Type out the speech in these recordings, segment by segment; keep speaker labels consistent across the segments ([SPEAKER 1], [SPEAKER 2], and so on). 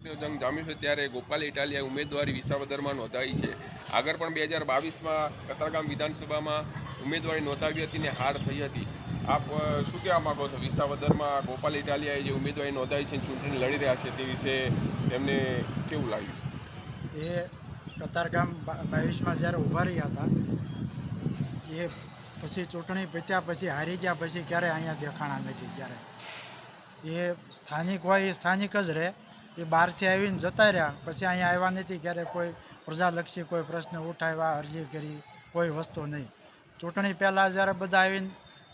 [SPEAKER 1] જંગ જામ્યું છે ત્યારે ગોપાલ ઇટાલિયા ઉમેદવારી વિસાવદરમાં નોંધાઈ છે. આગળ પણ 2022માં કતારગામ વિધાનસભામાં ઉમેદવારી નોંધાવી હતી ને હાર થઈ હતી. આપ શું કહેવા માંગો છો? વિસાવદરમાં ગોપાલ ઇટાલિયાએ જે ઉમેદવારી નોંધાવી છે, ચૂંટણી લડી રહ્યા છે, તે વિશે તેમને કેવું લાગ્યું?
[SPEAKER 2] એ કતારગામ 22માં જ્યારે ઊભા રહ્યા હતા એ પછી ચૂંટણી પત્યા પછી હારી ગયા પછી ક્યારેય અહીંયા દેખાણા નથી. ત્યારે એ સ્થાનિક હોય એ સ્થાનિક જ રહે. એ બહારથી આવીને જતા રહ્યા પછી અહીંયા આવ્યા નથી. ક્યારે કોઈ પ્રજાલક્ષી કોઈ પ્રશ્ન ઉઠાવ્યા, અરજી કરી, કોઈ વસ્તુ નહીં. ચૂંટણી પહેલાં જ્યારે બધા આવીને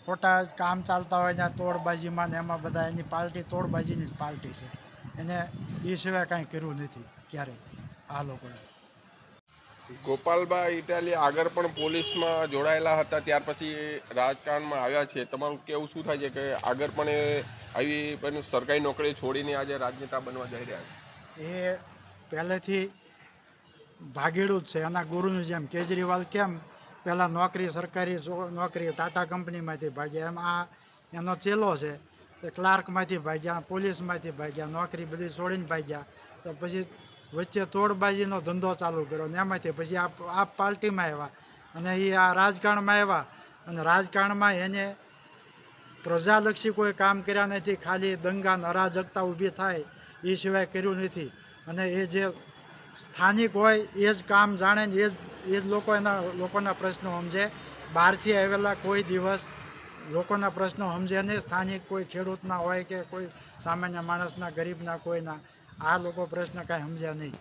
[SPEAKER 2] ખોટા કામ ચાલતા હોય ત્યાં તોડબાજીમાં ને એમાં બધા એની પાર્ટી તોડબાજીની જ પાર્ટી છે. એને એ સિવાય કાંઈ કર્યું નથી ક્યારેય આ લોકોએ.
[SPEAKER 1] ગોપાલભાઈ ઇટાલિયા આગળ પણ પોલીસમાં જોડાયેલા હતા, ત્યાર પછી રાજકારણમાં આવ્યા છે. તમારું કેવું શું થાય છે કે આગળ પણ આવી સરકારી નોકરી છોડીને આજે રાજનેતા બનવા જઈ રહ્યા છે?
[SPEAKER 2] એ પહેલેથી ભાગેડું જ છે એના ગુરુનું. જેમ કેજરીવાલ કેમ પહેલાં નોકરી સરકારી નોકરી ટાટા કંપનીમાંથી ભાગ્યા, એમ આ એનો ચેલો છે. તે ક્લાર્કમાંથી ભાગ્યા, પોલીસમાંથી ભાગ્યા, નોકરી બધી છોડીને ભાગ્યા. તો પછી વચ્ચે તોડબાજીનો ધંધો ચાલુ કર્યો ને એમાંથી પછી આ પાર્ટીમાં આવ્યા અને એ આ રાજકારણમાં આવ્યા. અને રાજકારણમાં એને પ્રજાલક્ષી કોઈ કામ કર્યા નથી. ખાલી દંગા અરાજકતા ઊભી થાય એ સિવાય કર્યું નથી. અને એ જે સ્થાનિક હોય એ જ કામ જાણે ને એ જ લોકોના પ્રશ્નો સમજે. બહારથી આવેલા કોઈ દિવસ લોકોના પ્રશ્નો સમજે નહીં. સ્થાનિક કોઈ ખેડૂતના હોય કે કોઈ સામાન્ય માણસના, ગરીબના, કોઈના આ લોકો પ્રશ્ન કાંઈ સમજ્યા નહીં.